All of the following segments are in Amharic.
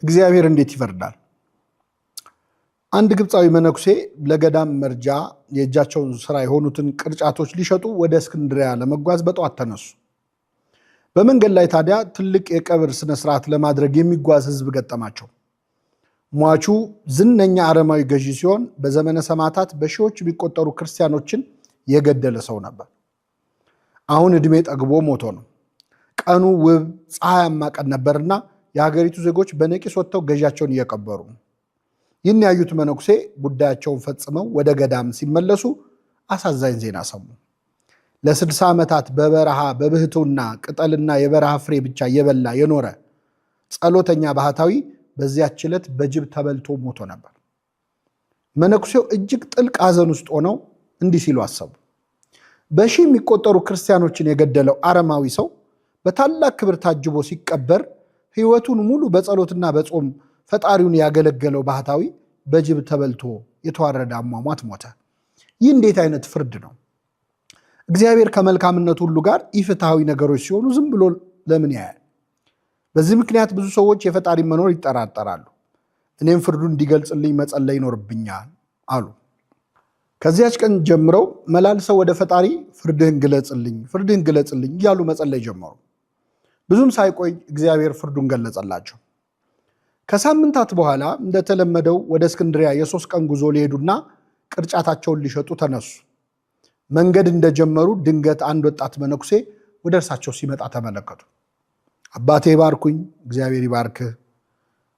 እግዚአብሔር እንዴት ይፈርዳል? አንድ ግብፃዊ መነኩሴ ለገዳም መርጃ የእጃቸውን ስራ የሆኑትን ቅርጫቶች ሊሸጡ ወደ እስክንድሪያ ለመጓዝ በጠዋት ተነሱ። በመንገድ ላይ ታዲያ ትልቅ የቀብር ስነስርዓት ለማድረግ የሚጓዝ ህዝብ ገጠማቸው። ሟቹ ዝነኛ አረማዊ ገዢ ሲሆን በዘመነ ሰማዕታት በሺዎች የሚቆጠሩ ክርስቲያኖችን የገደለ ሰው ነበር። አሁን ዕድሜ ጠግቦ ሞቶ ነው። ቀኑ ውብ ፀሐያማ ቀን ነበርና የሀገሪቱ ዜጎች በነቂስ ወጥተው ገዣቸውን እየቀበሩ ነው። ይህን ያዩት መነኩሴ ጉዳያቸውን ፈጽመው ወደ ገዳም ሲመለሱ አሳዛኝ ዜና ሰሙ። ለ60 ዓመታት በበረሃ በብህቱና ቅጠልና የበረሃ ፍሬ ብቻ እየበላ የኖረ ጸሎተኛ ባህታዊ በዚያች ዕለት በጅብ ተበልቶ ሞቶ ነበር። መነኩሴው እጅግ ጥልቅ ሐዘን ውስጥ ሆነው እንዲህ ሲሉ አሰቡ። በሺህ የሚቆጠሩ ክርስቲያኖችን የገደለው አረማዊ ሰው በታላቅ ክብር ታጅቦ ሲቀበር ሕይወቱን ሙሉ በጸሎትና በጾም ፈጣሪውን ያገለገለው ባህታዊ በጅብ ተበልቶ የተዋረደ አሟሟት ሞተ። ይህ እንዴት አይነት ፍርድ ነው? እግዚአብሔር ከመልካምነቱ ሁሉ ጋር ኢፍትሐዊ ነገሮች ሲሆኑ ዝም ብሎ ለምን ያያል? በዚህ ምክንያት ብዙ ሰዎች የፈጣሪ መኖር ይጠራጠራሉ። እኔም ፍርዱን እንዲገልጽልኝ መጸለይ ይኖርብኛል አሉ። ከዚያች ቀን ጀምረው መላልሰው ወደ ፈጣሪ ፍርድህን ግለጽልኝ እያሉ መጸለይ ጀመሩ። ብዙም ሳይቆይ እግዚአብሔር ፍርዱን ገለጸላቸው። ከሳምንታት በኋላ እንደተለመደው ወደ እስክንድሪያ የ3 ቀን ጉዞ ሊሄዱና ቅርጫታቸውን ሊሸጡ ተነሱ። መንገድ እንደጀመሩ ድንገት አንድ ወጣት መነኩሴ ወደ እርሳቸው ሲመጣ ተመለከቱ። አባቴ ባርኩኝ። እግዚአብሔር ይባርክህ።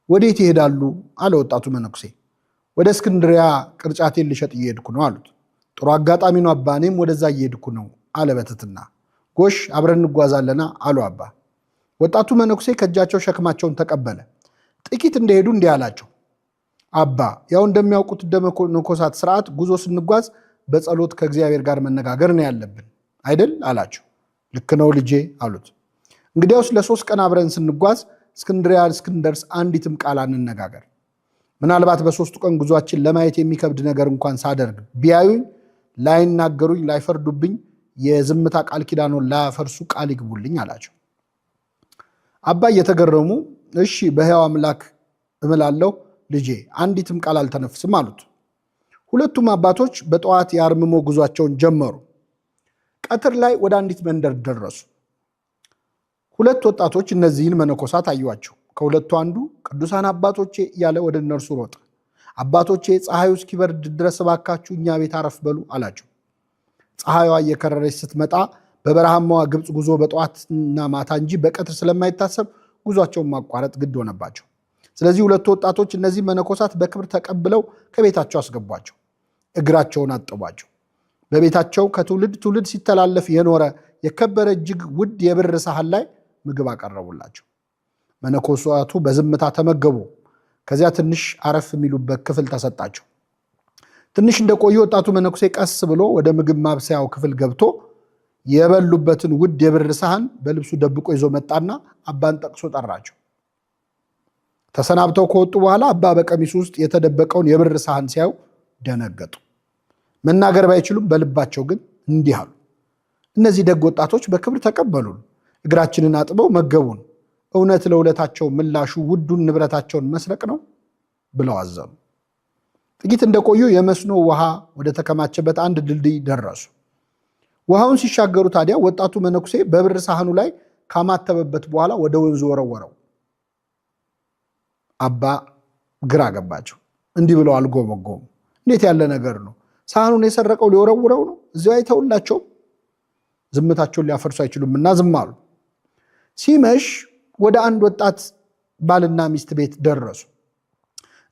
ወዴት ይሄዳሉ? አለ ወጣቱ መነኩሴ። ወደ እስክንድሪያ ቅርጫቴን ልሸጥ እየሄድኩ ነው አሉት። ጥሩ አጋጣሚ ነው አባ፣ እኔም ወደዛ እየሄድኩ ነው አለ በትህትና። ጎሽ አብረን እንጓዛለና አሉ አባ። ወጣቱ መነኩሴ ከእጃቸው ሸክማቸውን ተቀበለ። ጥቂት እንደሄዱ እንዲህ አላቸው። አባ ያው እንደሚያውቁት መነኮሳት ስርዓት ጉዞ ስንጓዝ በጸሎት ከእግዚአብሔር ጋር መነጋገር ነው ያለብን አይደል አላቸው። ልክ ነው ልጄ አሉት። እንግዲያውስ ለ3 ቀን አብረን ስንጓዝ እስክንድሪያ እስክንደርስ አንዲትም ቃል አንነጋገር። ምናልባት በ3ቱ ቀን ጉዟችን ለማየት የሚከብድ ነገር እንኳን ሳደርግ ቢያዩኝ፣ ላይናገሩኝ፣ ላይፈርዱብኝ የዝምታ ቃል ኪዳኑን ላያፈርሱ ቃል ይግቡልኝ አላቸው። አባ እየተገረሙ እሺ በሕያው አምላክ እምላለሁ ልጄ አንዲትም ቃል አልተነፍስም አሉት። ሁለቱም አባቶች በጠዋት የአርምሞ ጉዟቸውን ጀመሩ። ቀትር ላይ ወደ አንዲት መንደር ደረሱ። 2 ወጣቶች እነዚህን መነኮሳት አዩአቸው። ከሁለቱ አንዱ ቅዱሳን አባቶቼ እያለ ወደ እነርሱ ሮጠ። አባቶቼ ፀሐዩ እስኪበርድ ድረስ እባካችሁ እኛ ቤት አረፍ በሉ አላቸው። ፀሐዩዋ እየከረረች ስትመጣ በበረሃማዋ ግብፅ ጉዞ በጠዋትና ማታ እንጂ በቀትር ስለማይታሰብ ጉዟቸውን ማቋረጥ ግድ ሆነባቸው። ስለዚህ 2 ወጣቶች እነዚህ መነኮሳት በክብር ተቀብለው ከቤታቸው አስገቧቸው። እግራቸውን አጠቧቸው። በቤታቸው ከትውልድ ትውልድ ሲተላለፍ የኖረ የከበረ እጅግ ውድ የብር ሳህን ላይ ምግብ አቀረቡላቸው። መነኮሳቱ በዝምታ ተመገቡ። ከዚያ ትንሽ አረፍ የሚሉበት ክፍል ተሰጣቸው። ትንሽ እንደቆዩ ወጣቱ መነኩሴ ቀስ ብሎ ወደ ምግብ ማብሰያው ክፍል ገብቶ የበሉበትን ውድ የብር ሳህን በልብሱ ደብቆ ይዞ መጣና አባን ጠቅሶ ጠራቸው። ተሰናብተው ከወጡ በኋላ አባ በቀሚሱ ውስጥ የተደበቀውን የብር ሳህን ሲያዩ ደነገጡ። መናገር ባይችሉም በልባቸው ግን እንዲህ አሉ። እነዚህ ደግ ወጣቶች በክብር ተቀበሉን፣ እግራችንን አጥበው መገቡን። እውነት ለውለታቸው ምላሹ ውዱን ንብረታቸውን መስረቅ ነው ብለው አዘኑ። ጥቂት እንደቆዩ የመስኖ ውሃ ወደ ተከማቸበት አንድ ድልድይ ደረሱ። ውሃውን ሲሻገሩ ታዲያ ወጣቱ መነኩሴ በብር ሳህኑ ላይ ካማተበበት በኋላ ወደ ወንዙ ወረወረው። አባ ግራ ገባቸው። እንዲህ ብለው አልጎመጎሙ። እንዴት ያለ ነገር ነው? ሳህኑን የሰረቀው ሊወረውረው ነው? እዚያው አይተውላቸው? ዝምታቸውን ሊያፈርሱ አይችሉምና ዝም አሉ። ሲመሽ ወደ አንድ ወጣት ባልና ሚስት ቤት ደረሱ።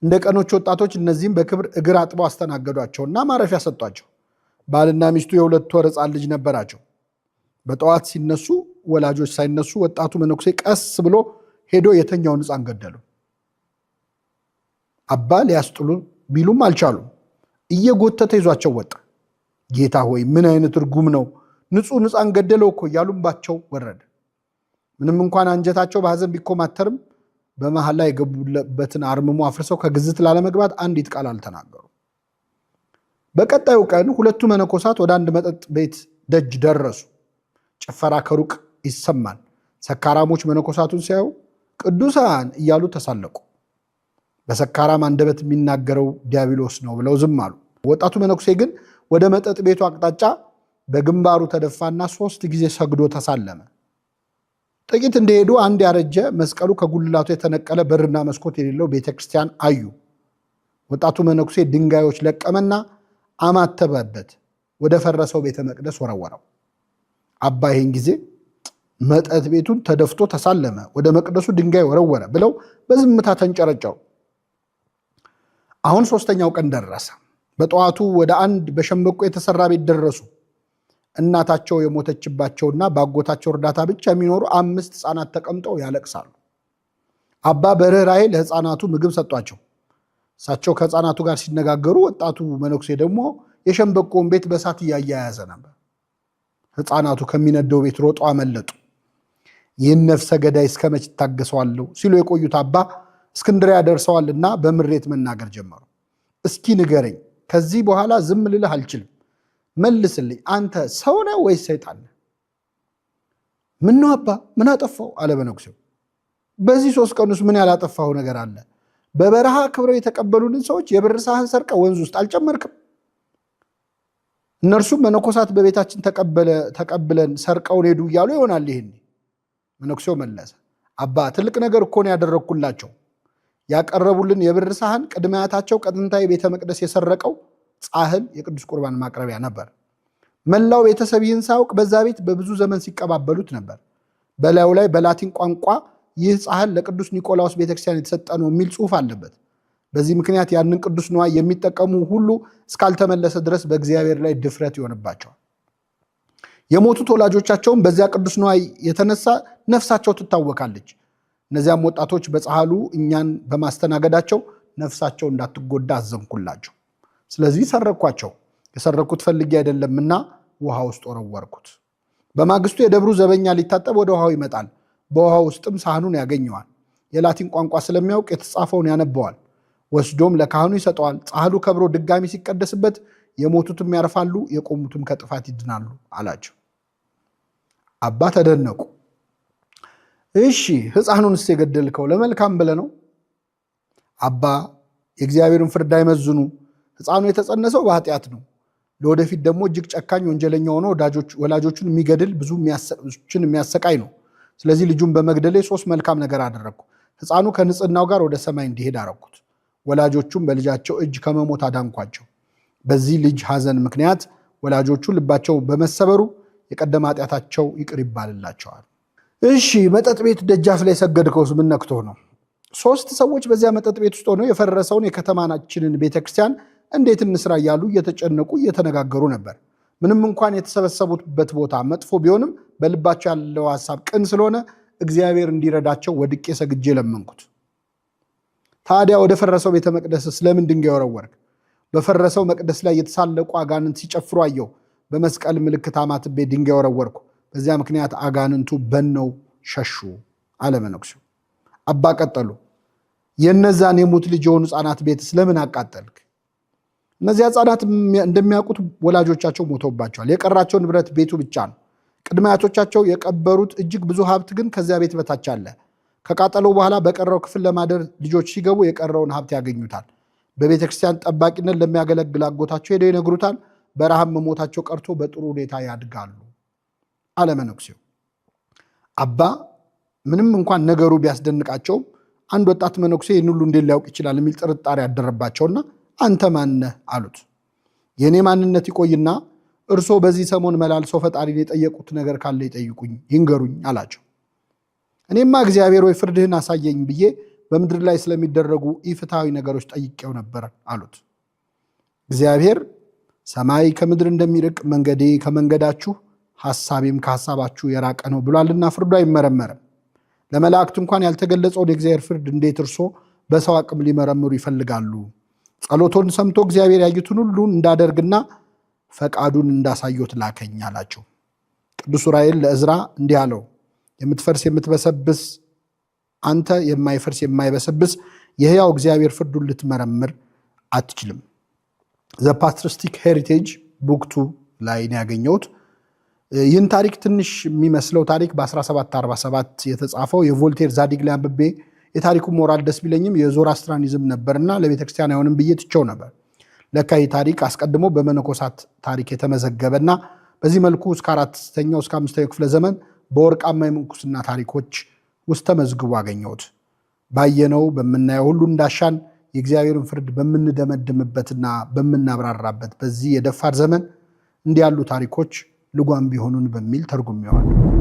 እንደ ቀኖች ወጣቶች እነዚህም በክብር እግር አጥበው አስተናገዷቸውና ማረፊያ ሰጧቸው። ባልና ሚስቱ የ2 ወር ሕፃን ልጅ ነበራቸው። በጠዋት ሲነሱ ወላጆች ሳይነሱ ወጣቱ መነኩሴ ቀስ ብሎ ሄዶ የተኛውን ሕፃን ገደሉ። አባ ሊያስጥሉ ቢሉም አልቻሉም። እየጎተተ ይዟቸው ወጣ። ጌታ ሆይ ምን አይነት ርጉም ነው! ንጹሕ ሕፃን ገደለው እኮ እያሉባቸው ወረደ። ምንም እንኳን አንጀታቸው በሐዘን ቢኮማተርም በመሃል ላይ የገቡበትን አርምሞ አፍርሰው ከግዝት ላለመግባት አንዲት ቃል አልተናገሩ። በቀጣዩ ቀን 2ቱ መነኮሳት ወደ አንድ መጠጥ ቤት ደጅ ደረሱ። ጭፈራ ከሩቅ ይሰማል። ሰካራሞች መነኮሳቱን ሲያዩ ቅዱሳን እያሉ ተሳለቁ። በሰካራም አንደበት የሚናገረው ዲያብሎስ ነው ብለው ዝም አሉ። ወጣቱ መነኩሴ ግን ወደ መጠጥ ቤቱ አቅጣጫ በግንባሩ ተደፋና 3 ጊዜ ሰግዶ ተሳለመ። ጥቂት እንደሄዱ አንድ ያረጀ መስቀሉ ከጉልላቱ የተነቀለ በርና መስኮት የሌለው ቤተክርስቲያን አዩ። ወጣቱ መነኩሴ ድንጋዮች ለቀመና አማተበበት፣ ወደ ፈረሰው ቤተ መቅደስ ወረወረው። አባ ይህን ጊዜ መጠጥ ቤቱን ተደፍቶ ተሳለመ፣ ወደ መቅደሱ ድንጋይ ወረወረ ብለው በዝምታ ተንጨረጨሩ። አሁን 3ኛው ቀን ደረሰ። በጠዋቱ ወደ አንድ በሸምበቆ የተሰራ ቤት ደረሱ። እናታቸው የሞተችባቸውና በአጎታቸው እርዳታ ብቻ የሚኖሩ 5 ሕፃናት ተቀምጠው ያለቅሳሉ። አባ በርኅራኄ ለሕፃናቱ ምግብ ሰጧቸው። እሳቸው ከሕፃናቱ ጋር ሲነጋገሩ ወጣቱ መነኩሴ ደግሞ የሸምበቆውን ቤት በእሳት እያያያዘ ነበር። ሕፃናቱ ከሚነደው ቤት ሮጠው አመለጡ። ይህን ነፍሰ ገዳይ እስከ መች ታገሰዋለሁ ሲሉ የቆዩት አባ እስክንድርያ ደርሰዋልና በምሬት መናገር ጀመሩ። እስኪ ንገረኝ፣ ከዚህ በኋላ ዝም ልልህ አልችልም። መልስልኝ፣ አንተ ሰው ነህ ወይስ ሰይጣን ነህ? ምን ነው አባ፣ ምን አጠፋው? አለ መነኩሴው። በዚህ 3 ቀን ውስጥ ምን ያላጠፋው ነገር አለ? በበረሃ ክብረው የተቀበሉንን ሰዎች የብር ሳህን ሰርቀ ወንዝ ውስጥ አልጨመርክም? እነርሱም መነኮሳት በቤታችን ተቀብለን ሰርቀውን ሄዱ እያሉ ይሆናል። ይህን መነኩሴው መለሰ። አባ ትልቅ ነገር እኮ ነው ያደረግኩላቸው። ያቀረቡልን የብር ሳህን ቅድመ አያታቸው ከጥንታዊ ቤተ መቅደስ የሰረቀው ጻሕል የቅዱስ ቁርባን ማቅረቢያ ነበር። መላው ቤተሰብ ይህን ሳያውቅ በዛ ቤት በብዙ ዘመን ሲቀባበሉት ነበር። በላዩ ላይ በላቲን ቋንቋ ይህ ጻሕል ለቅዱስ ኒቆላዎስ ቤተክርስቲያን የተሰጠ ነው የሚል ጽሑፍ አለበት። በዚህ ምክንያት ያንን ቅዱስ ንዋይ የሚጠቀሙ ሁሉ እስካልተመለሰ ድረስ በእግዚአብሔር ላይ ድፍረት ይሆንባቸዋል። የሞቱት ወላጆቻቸውም በዚያ ቅዱስ ንዋይ የተነሳ ነፍሳቸው ትታወካለች። እነዚያም ወጣቶች በጻሕሉ እኛን በማስተናገዳቸው ነፍሳቸው እንዳትጎዳ አዘንኩላቸው። ስለዚህ ሰረኳቸው። የሰረኩት ፈልጌ አይደለምና ውሃ ውስጥ ወረወርኩት። በማግስቱ የደብሩ ዘበኛ ሊታጠብ ወደ ውሃው ይመጣል። በውሃ ውስጥም ሳህኑን ያገኘዋል። የላቲን ቋንቋ ስለሚያውቅ የተጻፈውን ያነበዋል። ወስዶም ለካህኑ ይሰጠዋል። ጻሕሉ ከብሮ ድጋሚ ሲቀደስበት የሞቱትም ያርፋሉ፣ የቆሙትም ከጥፋት ይድናሉ አላቸው። አባ ተደነቁ። እሺ ሕፃኑንስ የገደልከው ለመልካም ብለህ ነው? አባ የእግዚአብሔርን ፍርድ አይመዝኑ። ሕፃኑ የተጸነሰው በኃጢአት ነው። ለወደፊት ደግሞ እጅግ ጨካኝ ወንጀለኛ ሆኖ ወላጆቹን የሚገድል ብዙ የሚያሰቃይ ነው። ስለዚህ ልጁን በመግደሌ 3 መልካም ነገር አደረግኩ። ሕፃኑ ከንጽህናው ጋር ወደ ሰማይ እንዲሄድ አረኩት። ወላጆቹም በልጃቸው እጅ ከመሞት አዳንኳቸው። በዚህ ልጅ ሐዘን ምክንያት ወላጆቹ ልባቸው በመሰበሩ የቀደመ ኃጢአታቸው ይቅር ይባልላቸዋል። እሺ መጠጥ ቤት ደጃፍ ላይ ሰገድከውስ ምን ነክቶህ ነው? 3 ሰዎች በዚያ መጠጥ ቤት ውስጥ ሆነው የፈረሰውን የከተማችንን ቤተክርስቲያን እንዴት እንስራ እያሉ እየተጨነቁ እየተነጋገሩ ነበር። ምንም እንኳን የተሰበሰቡበት ቦታ መጥፎ ቢሆንም በልባቸው ያለው ሐሳብ ቅን ስለሆነ እግዚአብሔር እንዲረዳቸው ወድቄ ሰግጄ ለመንኩት። ታዲያ ወደ ፈረሰው ቤተ መቅደስ ስለምን ድንጋይ ወረወርክ? በፈረሰው መቅደስ ላይ የተሳለቁ አጋንንት ሲጨፍሩ አየሁ። በመስቀል ምልክት አማትቤ ድንጋይ ወረወርኩ። በዚያ ምክንያት አጋንንቱ በነው ሸሹ አለ መነኩሴው። አባ ቀጠሉ። የነዛን የሙት ልጅ የሆኑ ሕፃናት ቤት ስለምን አቃጠልክ? እነዚያ ሕፃናት እንደሚያውቁት ወላጆቻቸው ሞተውባቸዋል። የቀራቸው ንብረት ቤቱ ብቻ ነው። ቅድመ አያቶቻቸው የቀበሩት እጅግ ብዙ ሀብት ግን ከዚያ ቤት በታች አለ። ከቃጠለው በኋላ በቀረው ክፍል ለማደር ልጆች ሲገቡ የቀረውን ሀብት ያገኙታል። በቤተ ክርስቲያን ጠባቂነት ለሚያገለግል አጎታቸው ሄደው ይነግሩታል። በረሃብ መሞታቸው ቀርቶ በጥሩ ሁኔታ ያድጋሉ አለ መነኩሴው። አባ ምንም እንኳን ነገሩ ቢያስደንቃቸውም አንድ ወጣት መነኩሴ ይህን ሁሉ እንዴት ሊያውቅ ይችላል የሚል ጥርጣሬ ያደረባቸውና አንተ ማነህ አሉት። የእኔ ማንነት ይቆይና እርሶ በዚህ ሰሞን መላልሰው ፈጣሪን የጠየቁት ነገር ካለ ይጠይቁኝ ይንገሩኝ አላቸው። እኔማ እግዚአብሔር ወይ ፍርድህን አሳየኝ ብዬ በምድር ላይ ስለሚደረጉ ኢፍትሐዊ ነገሮች ጠይቄው ነበር አሉት። እግዚአብሔር ሰማይ ከምድር እንደሚርቅ መንገዴ ከመንገዳችሁ ሐሳቤም ከሐሳባችሁ የራቀ ነው ብሏልና ፍርዱ አይመረመርም። ለመላእክት እንኳን ያልተገለጸውን የእግዚአብሔር ፍርድ እንዴት እርሶ በሰው አቅም ሊመረምሩ ይፈልጋሉ? ጸሎቶን ሰምቶ እግዚአብሔር ያዩትን ሁሉ እንዳደርግና ፈቃዱን እንዳሳየት ላከኝ አላቸው። ቅዱስ ዑራኤል ለዕዝራ እንዲህ አለው፣ የምትፈርስ የምትበሰብስ አንተ የማይፈርስ የማይበሰብስ የሕያው እግዚአብሔር ፍርዱን ልትመረምር አትችልም። ዘ ፓትሪስቲክ ሄሪቴጅ ቡክ 2 ላይ ነው ያገኘሁት። ይህን ታሪክ ትንሽ የሚመስለው ታሪክ በ1747 የተጻፈው የቮልቴር ዛዲግ ላይ አንብቤ የታሪኩ ሞራል ደስ ቢለኝም የዞራስትራኒዝም ነበርና ለቤተክርስቲያን አይሆንም ብዬ ትቼው ነበር። ለካ ይህ ታሪክ አስቀድሞ በመነኮሳት ታሪክ የተመዘገበና በዚህ መልኩ እስከ 4ኛው እስከ 5ኛው ክፍለ ዘመን በወርቃማ የምንኩስና ታሪኮች ውስጥ ተመዝግቦ አገኘሁት። ባየነው በምናየው ሁሉ እንዳሻን የእግዚአብሔርን ፍርድ በምንደመድምበትና በምናብራራበት በዚህ የደፋር ዘመን እንዲህ ያሉ ታሪኮች ልጓም ቢሆኑን በሚል ተርጉሜዋለሁ።